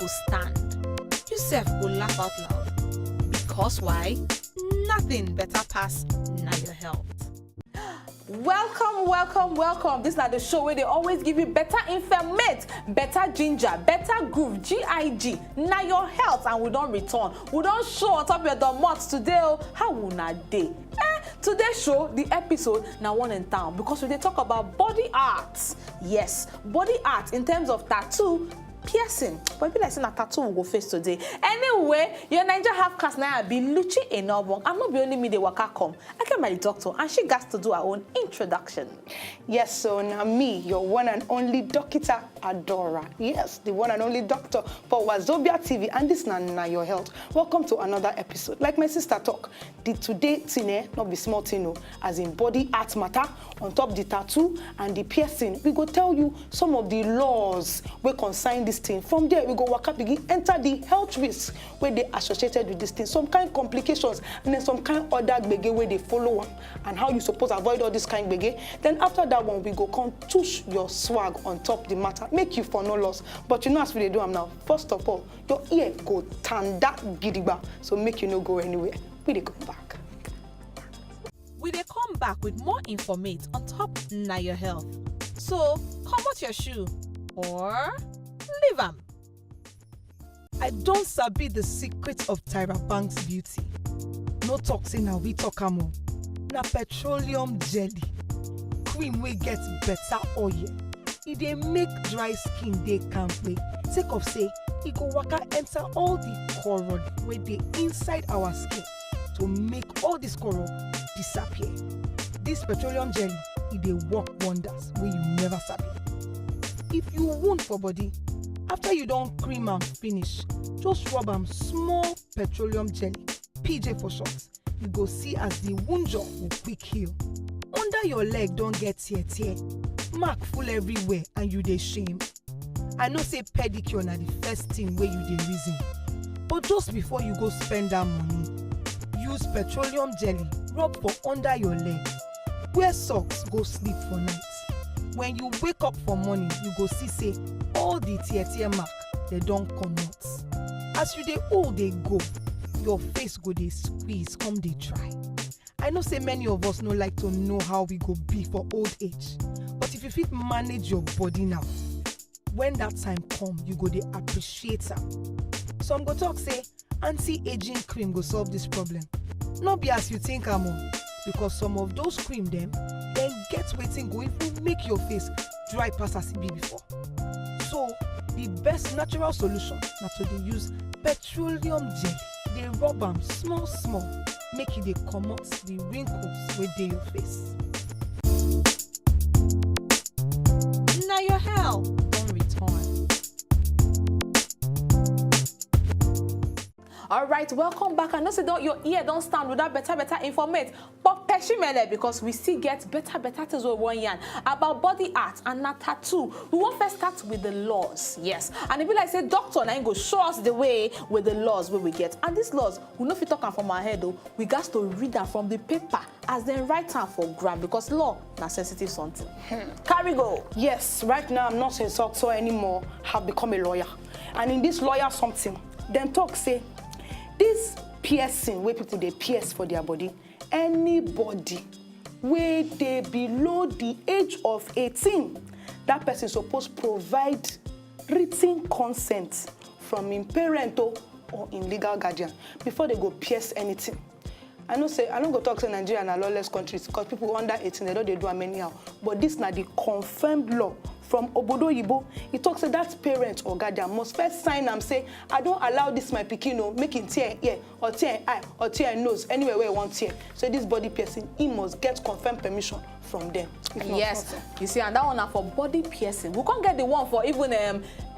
stand. You sef go laugh out loud. Because why? Nothing better pass na your health. Welcome. This is not the show where they always give you better informate, better ginger, better groove, GIG. Now your health, and we don't return. We don't show on top of your domots today. How will not day? Today's show, the episode, now one in town because we talk about body art. Yes, body art in terms of tattoo, piercing, but be like saying a tattoo will go face today. Anyway, your Niger half cast now be Luchi Enobong. I'm not be only me the waka come. I came by the doctor and she got to do her own introduction. Yes, so now me, your one and only Dr. Adora. Yes, the one and only doctor for Wazobia TV, and this na your health. Welcome to another episode. Like my sister talk, the today thing not be small thing, as in body art matter on top the tattoo and the piercing. We go tell you some of the laws we consign this thing. From there, we go work up begin enter the health risks where they associated with this thing, some kind complications, and then some kind other gbege where they follow one, and how you suppose avoid all this kind gbege. Then after that one, we go come touch your swag on top the matter, make you for no loss. But you know as we do them now. First of all, your ear go turn that gidigba, so make you no go anywhere. We dey come back. We dey come back with more information on top na your health. So come out your shoe or leave 'em. I don't sabi the secret of Tyra Banks' beauty. No talk say now we talk amo. Na petroleum jelly. Cream wey get better oil. E dey make dry skin dey kampe. Take off say e go waka enter all the corrode wey dey inside our skin to make all this corrode disappear. This petroleum jelly, e dey work wonders wey you never sabi. If you wound for body, after you don cream am finish, just rub am small petroleum jelly, PJ for short. You go see as the wound will quick heal. Under your leg don get tear, mark full everywhere and you dey shame. I know say pedicure na the first thing wey you dey reason, but just before you go spend that money, use petroleum jelly rub for under your leg. Wear socks go sleep for night. When you wake up for morning, you go see say all the tear mark they don comot. As you dey old dey go, your face go dey squeeze come dey dry. I know say many of us no like to know how we go be for old age, but if you fit manage your body now, when that time come, you go dey appreciate am. Some go talk say anti-aging cream go solve this problem. No be as you think am o, because some of those cream dem get wetin go even make your face dry pass as e be before. So the best natural solution na to dey use petroleum jelly. Dey rub am small, make e dey comot the wrinkles wey dey your face. Na your health don return. All right, welcome back. I know say your ear don't stand with that better informate, but peshimele because we still get better things with one yarn about body art and na tattoo. We want first start with the laws, yes. And if you like say doctor, now go show us the way with the laws where we get. And these laws, we no fit talk am from our head though. We got to read them from the paper as then write am for gram because law na sensitive something. Carry go. Yes, right now I'm not a doctor anymore. Have become a lawyer, and in this lawyer something, then talk say. This piercing where people they pierce for their body, anybody where they below the age of 18, that person supposed provide written consent from in parental or in legal guardian before they go pierce anything. I don't go talk to Nigeria and lawless countries because people under 18 they don't do them anyhow. But this now the confirmed law from Obodo Yibo. It talks that that parent or guardian must first sign and say, I don't allow this my pikin make him tear ear or tear eye or tear nose anywhere where he wants tear. So this body piercing, he must get confirmed permission from them. Yes, you see, and that one are for body piercing. We can't get the one for even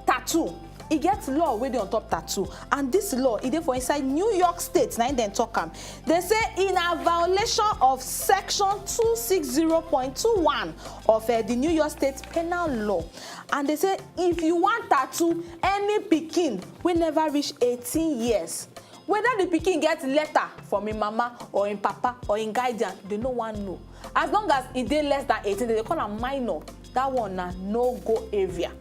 tattoo. It gets law where they on top tattoo, and this law it is for inside New York State. Now then talk am. They say in a violation of section 260.21 of the New York State penal law, and they say if you want tattoo any pikin we never reach 18 years, whether the pikin gets letter from him mama or him papa or him guardian, they no one know. As long as it dey less than 18, they call am minor. That one na no go area.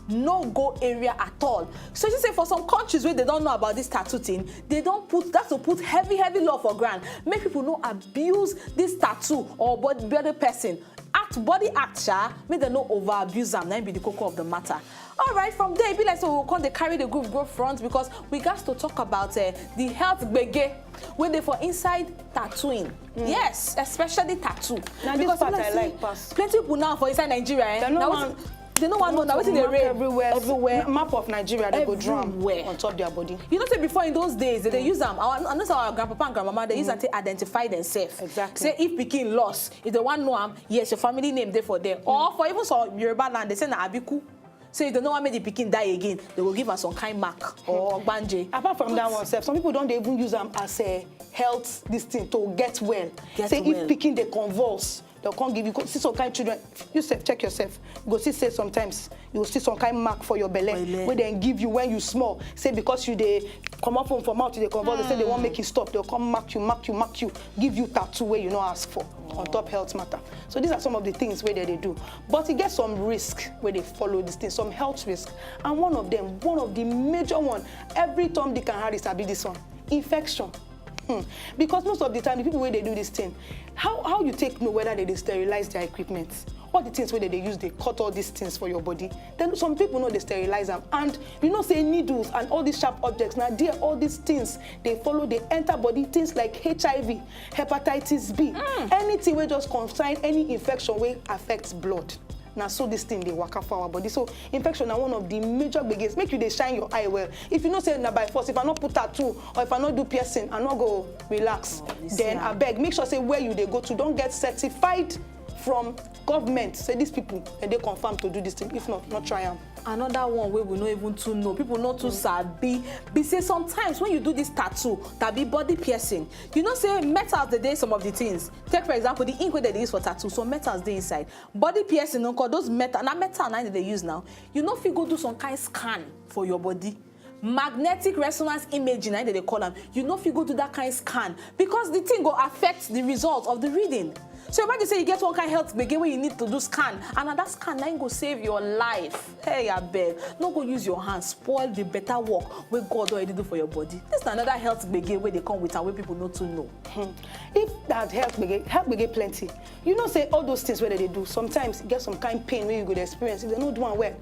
no go area at all. So you say for some countries where they don't know about this tattoo thing, they don't put that to put heavy law for ground, make people no abuse this tattoo or body person. Body act, make them no over abuse them. That be the cocoa of the matter. All right, from there, it be like so we'll come they carry the group go front because we got to talk about the health gbege when they for inside tattooing. Yes, especially tattoo. Now because this part I like pass. Plenty people now for inside Nigeria. They no one know now wetin dey reign everywhere. Map of Nigeria they go drum on top their body. You know, say before in those days they use them. I know our grandpapa and grandmama they use them to identify themselves. Exactly. Say if pikin lost, if they want know am, yes, your family name there for them. Or for even some Yoruba land, they say na abiku. So if they don't want make the pikin die again, they will give us some kind mark or banje. Apart from that one, some people don't even use them as a health this thing to get well. Say if pikin they convulse, they'll come give you see some kind of children. You check yourself. You go say sometimes you will see some kind of mark for your belly where they give you when you small. Say because you they come up from mouth, they convulse. They say they won't make you stop. They'll come mark you, give you tattoo where you not ask for on top health matter. So these are some of the things where they do. But it gets some risk where they follow this thing, some health risk. And one of the major one, every Tom, Dick and Harry be this one, infection. Because most of the time, the people where they do this thing, how you take know whether they sterilize their equipment? All the things where they use, they cut all these things for your body. Then some people know they sterilize them. And you know, say needles and all these sharp objects. Now, dear, all these things, they follow, they enter body, things like HIV, hepatitis B, anything where just concern any infection where affects blood. Now, so this thing they work out for our body. So infection are one of the major biggest. Make you they shine your eye well. If you know say by force, if I not put tattoo or if I not do piercing, I not go relax. Then I beg, make sure say where you they go to don't get certified from government. Say these people and they confirm to do this thing. If not try them. Another one where we not even to know, people not too sabi. Be say sometimes when you do this tattoo, that be body piercing. You know say metals they do some of the things. Take for example the ink where they use for tattoo, so metals they inside. Body piercing, no, those metal now they use now. You know if you go do some kind of scan for your body. Magnetic resonance imaging, they call them. You know if you go do that kind of scan because the thing will affect the result of the reading. So imagine say you get one kind of health begin where you need to do scan, and that scan now go save your life. Hey, I beg, no go use your hands, spoil the better work where God already do for your body. This is another health begin where they come with and where people not to know. If that health begin plenty, you know say all those things where they do. Sometimes you get some kind of pain where you go to experience. If they not doing well,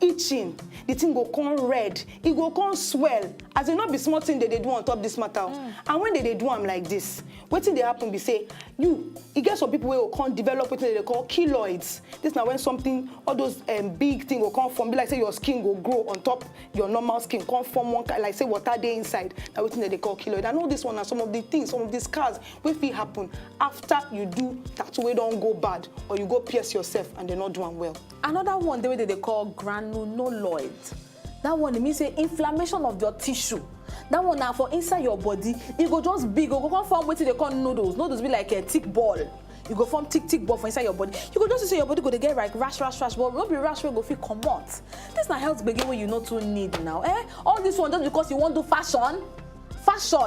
itching, the thing go come red, it go come swell. As it not be small thing that they do on top this matter. And when they do them like this, what thing they happen be say it gets some people will come develop what they call keloids. This now when something, all those big thing will come from, be like say your skin will grow on top your normal skin, come from one kind, like say water day inside. Now what thing they call keloid. I know this one are some of the things, some of the scars will happen after you do tattoo we don't go bad or you go pierce yourself and they're not doing well. Another one the way they call granuloid. That one it means say inflammation of your tissue. That one now for inside your body, it go just big, it go come form what they call noodles. Noodles be like a thick ball. You go form thick ball for inside your body. You go just say your body go to get like rash, but not be rash where go feel come out. This na health begin where you not too need now. All this one just because you want to do fashion,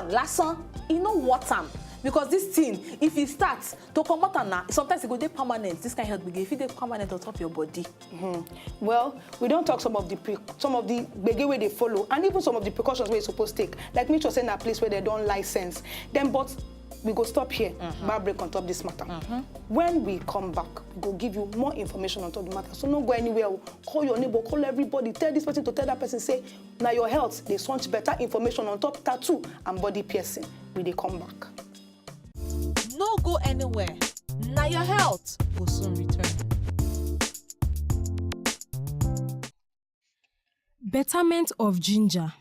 lesson, you know what time. Because this thing, if it starts to come out now, sometimes it go dey permanent. This kind of health begin if it dey permanent on top of your body. Well, we don't talk some of the begin where they follow, and even some of the precautions where you're supposed to take. Like make sure say in a place where they don't license. Then, but we go stop here. Bar break on top of this matter. When we come back, we go give you more information on top of the matter. So don't go anywhere. Call your neighbor, call everybody. Tell this person to tell that person. Say now your health. They want better information on top tattoo and body piercing. We they come back. No go anywhere. Now your health will soon return. Betterment of ginger.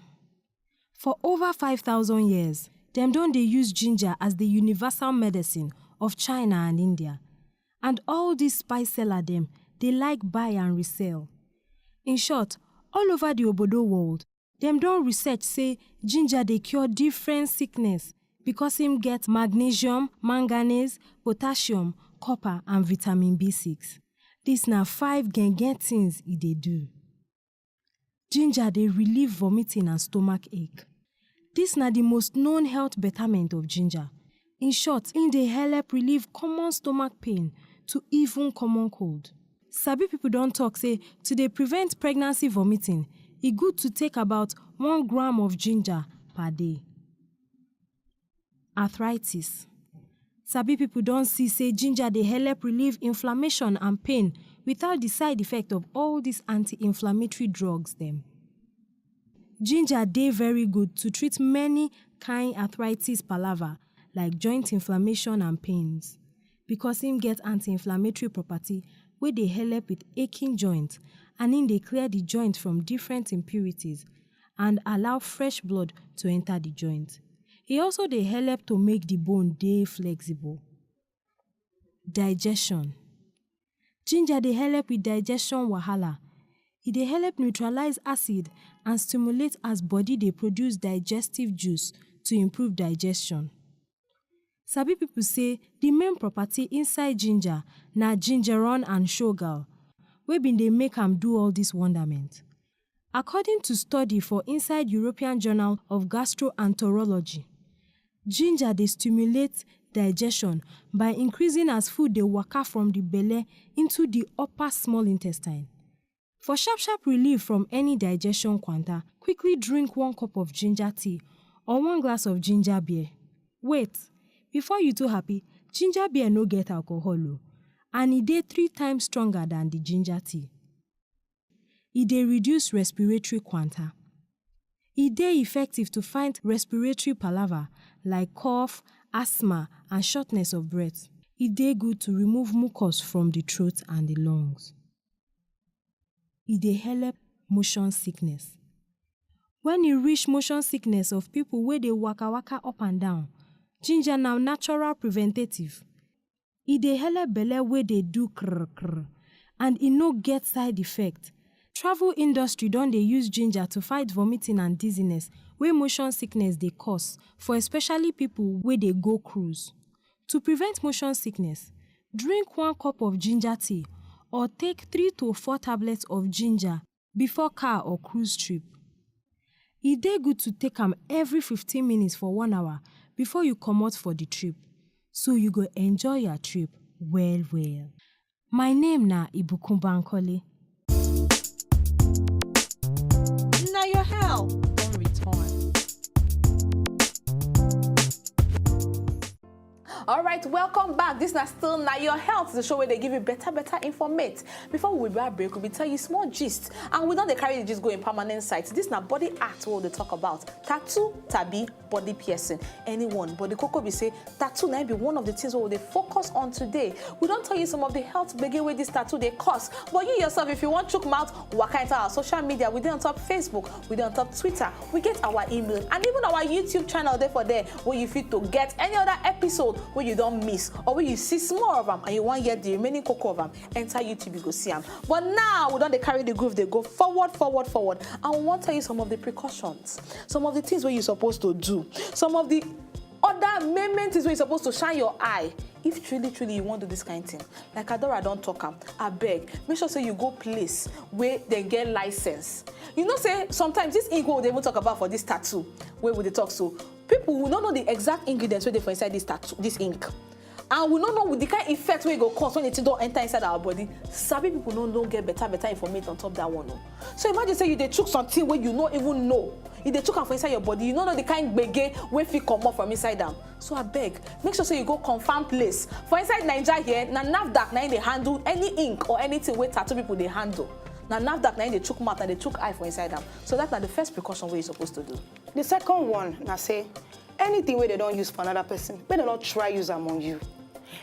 For over 5,000 years, them don't they use ginger as the universal medicine of China and India. And all these spice seller them, they like buy and resell. In short, all over the obodo world, them don't research say ginger they cure different sickness because him get magnesium, manganese, potassium, copper and vitamin B6. This na 5 gen things they do. Ginger they relieve vomiting and stomach ache. This na the most known health betterment of ginger. In short, they help relieve common stomach pain to even common cold. Sabi people don talk say to dey prevent pregnancy vomiting, e good to take about 1 gram of ginger per day. Arthritis. Sabi people don see say ginger dey help relieve inflammation and pain without the side effect of all these anti-inflammatory drugs dem. Ginger dey very good to treat many kind arthritis palava like joint inflammation and pains because im get anti-inflammatory property wey dey help with aching joint and im dey clear the joint from different impurities and allow fresh blood to enter the joint. E also dey help to make the bone dey flexible. Digestion. Ginger dey help with digestion wahala. E dey help neutralize acid and stimulate as body dey produce digestive juice to improve digestion. Sabi people say the main property inside ginger na gingerol and shogal wey bin dey make am do all this wonderment. According to study for inside European Journal of Gastroenterology, ginger dey stimulate digestion by increasing as food dey waka from the belle into the upper small intestine. For sharp relief from any digestion kwanta, quickly drink 1 cup of ginger tea or 1 glass of ginger beer. Wait, before you too happy, ginger beer no get alcohol o, and e dey 3 times stronger than the ginger tea. E dey reduce respiratory kwanta. E dey effective to fight respiratory palava like cough, asthma, and shortness of breath. E dey good to remove mucus from the throat and the lungs. E dey help motion sickness. When e reach motion sickness of people wey dey waka up and down, ginger na natural preventative. E dey help belle wey dey do krr and e no get side effect. Travel industry don dey use ginger to fight vomiting and dizziness wey motion sickness dey cause for especially people wey dey go cruise. To prevent motion sickness, drink 1 cup of ginger tea or take 3 to 4 tablets of ginger before car or cruise trip. E dey good to take am every 15 minutes for 1 hour before you comot for the trip, so you go enjoy your trip well. My name na Ibukun Bankole. Na your health don return. All right, welcome back. This na still Na Your Health, the show where they give you better informate. Before we will break, we will tell you small gist, and we don't carry the gist go in permanent sites. This na body art what they talk about. Tattoo, tabi, body piercing, anyone. But the cocoa be say tattoo might be one of the things what they focus on today. We don't tell you some of the health begin with this tattoo they cost. But you yourself, if you want to chook mouth, waka into our social media. We dey on top Facebook, we dey on top Twitter, we get our email, and even our YouTube channel there for there where you fit to get any other episode where you don't miss or where you see small of them and you want to get the remaining cocoa of them, enter YouTube, you go see them. But now we don't carry the groove, they go forward, and we want to tell you some of the precautions, some of the things where you're supposed to do, some of the other main things where you're supposed to shine your eye if truly you want to do this kind of thing. Like Adora don't talk am, I beg, make sure say you go place where they get license. You know, say sometimes this ink what they even talk about for this tattoo, where would they talk so? People will not know the exact ingredients where they for inside this tattoo, this ink. And we don't know with the kind of effect where it go cause when it don't enter inside our body. Sabi people don't get better information on top that one. No? So imagine say you they took something where you don't even know. If they took am for inside your body, you don't know the kind gbege where fit come up from inside them. So I beg, make sure say you go confirm place. For inside Nigeria here, na NAFDAC na they handle any ink or anything where tattoo people they handle. Now NAFDAC na they took mouth and they took eye for inside them. So that's not the first precaution where you're supposed to do. The second one, na say anything where they don't use for another person, when they don't try use them on you.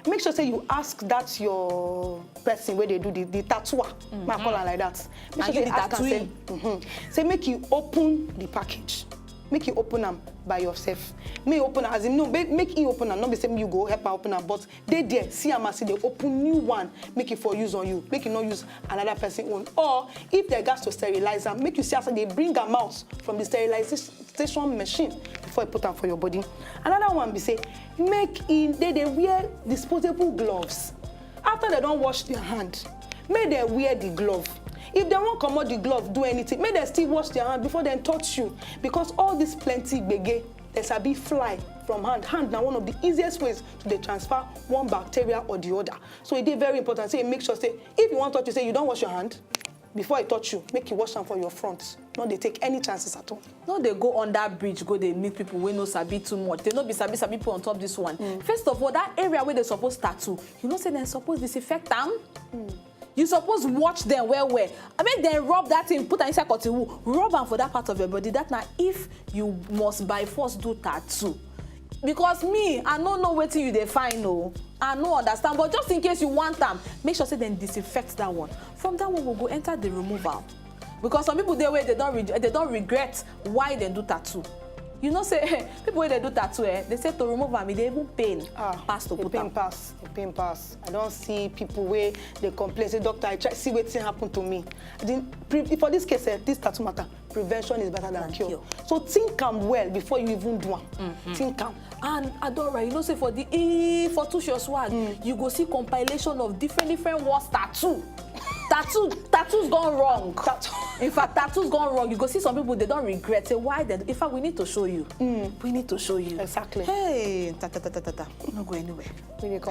Make sure say you ask that your person where they do the tattooer, I call her like that. Make sure you say ask and say, say make you open the package. Make you open them by yourself. Make you open as in no, make you open them. Not be saying you go help her open them, but they there see them as they open new one. Make it for use on you. Make you not use another person own. Or if they got to sterilize them, make you see as they bring them out from the sterilization machine before you put them for your body. Another one be say make they wear disposable gloves. After they don't wash their hand, make they wear the glove. If they won't come out the glove, do anything, may they still wash their hand before they touch you. Because all this plenty gbege, there's a big fly from hand. Hand now one of the easiest ways to dey transfer one bacteria or the other. So it is very important. Say make sure say if you want to touch you, say you don't wash your hand before I touch you, make you wash them for your front. No, they take any chances at all. No, they go under bridge, go they meet people who no sabi too much. They no be sabi people on top this one. First of all, that area where they supposed tattoo, you know say they supposed disinfect them. You suppose watch them well. I mean, then rub that thing, put an inside cotton wool, rub them for that part of your body. That now, if you must by force do tattoo. Because me, I don't know what you they find, no. I don't understand, but just in case you want them, make sure say then disinfect that one. From that one, we'll go enter the removal. Because some people, they don't regret why they do tattoo. You know, say people when they do tattoo, they say to remove them, they even pain pass to put them. The pain pass. I don't see people where they complain, say, doctor, I try see what thing happen to me. I didn't, for this case, this tattoo matter, prevention is better than cure. So think am well before you even do one. Think am. And Adora, you know, say for touch your swag, you go see compilation of different words tattoo. Tattoo's gone wrong. In fact, tattoo's gone wrong. You go see some people, they don't regret. Say, why? In fact, we need to show you. We need to show you. Exactly. Hey, not go anywhere.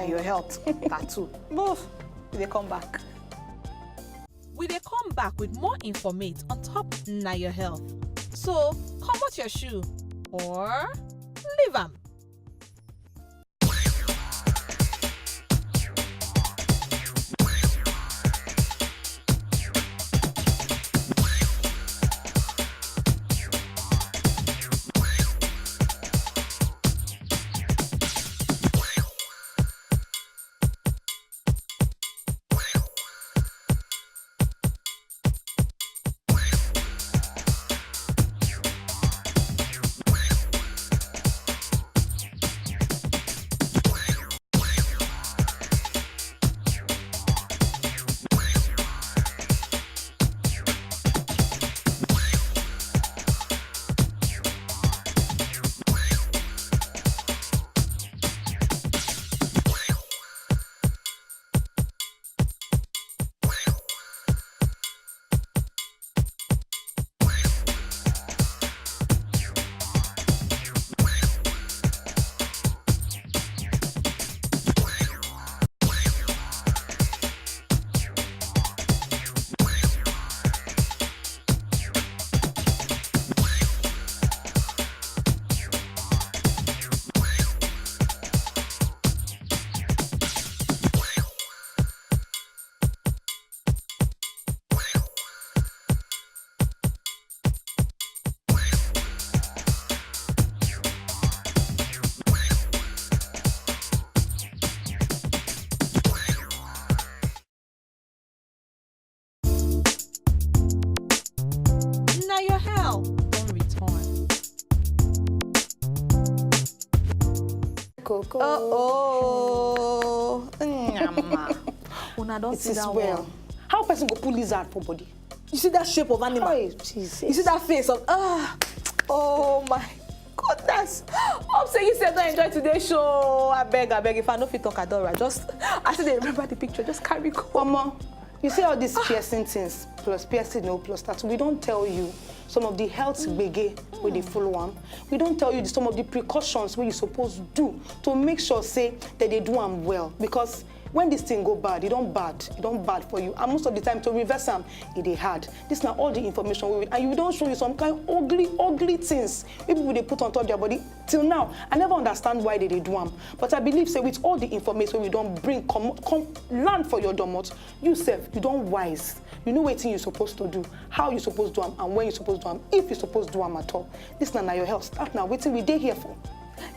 Your health, tattoo. Both. They come back. We dey come back with more informate on top na your health. So, comot your shoe or leave am. Coco. Una don't see that well. one. How a person go pull lizard for body? You see that shape of animal? Hey, Jesus. You see that face of oh my goodness. Hope say you said don't enjoy today's show. I beg. If I know fit talk Adora, just I said they remember the picture, just carry go. Mama, you see all these piercing things, plus piercing, no, plus tattoo. We don't tell you some of the health gbege where they follow on. We don't tell you some of the precautions where you're supposed to do to make sure say that they do them well. Because when this thing go bad, it don't bad for you. And most of the time to reverse them, it is hard. This is not all the information we will, and you don't show you some kind of ugly things people they put on top of their body. Till now, I never understand why they do them. But I believe say with all the information we don't bring, come learn for your domot, you you don't wise. You know what you're supposed to do, how you're supposed to do them, and when you're supposed to do them, if you're supposed to do them at all. This is not your health. Start now. Waiting we day here for.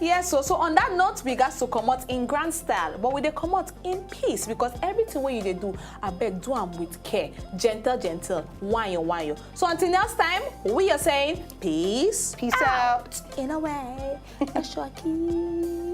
Yes, so on that note, we got to come out in grand style, but we dey come out in peace because everything what you dey do, I beg do them with care, gentle, wine. So until next time, we are saying peace Peace out. in a way, a shocky.